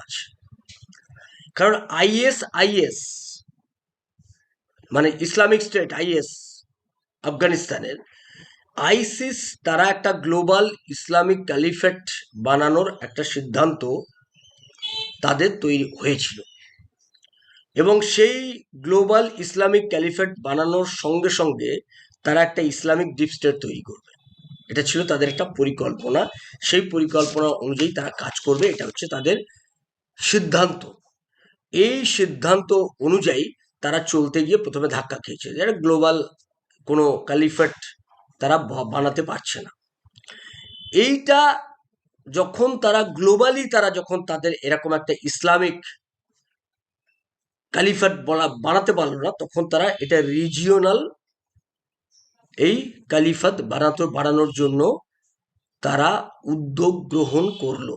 আছে। কারণ আইএস মানে ইসলামিক স্টেট, আইএস আফগানিস্তানের, আইসিস তারা একটা গ্লোবাল ইসলামিক ক্যালিফেট বানানোর একটা সিদ্ধান্ত তাদের তৈরি হয়েছিল, এবং সেই গ্লোবাল ইসলামিক ক্যালিফেট বানানোর সঙ্গে সঙ্গে তারা একটা ইসলামিক ডিপ স্টেট তৈরি করবে। এটা ছিল তাদের একটা পরিকল্পনা। সেই পরিকল্পনা অনুযায়ী তারা কাজ করবে, এটা হচ্ছে তাদের সিদ্ধান্ত। এই সিদ্ধান্ত অনুযায়ী তারা চলতে গিয়ে প্রথমে ধাক্কা খেয়েছে, যেটা গ্লোবাল কোনো ক্যালিফেট তারা বানাতে পারছে না। এইটা যখন তারা গ্লোবালি তারা যখন তাদের এরকম একটা ইসলামিক ক্যালিফেট বানাতে পারলো না, তখন তারা এটা রিজিওনাল এই ক্যালিফাত বানানোর জন্য তারা উদ্যোগ গ্রহণ করলো।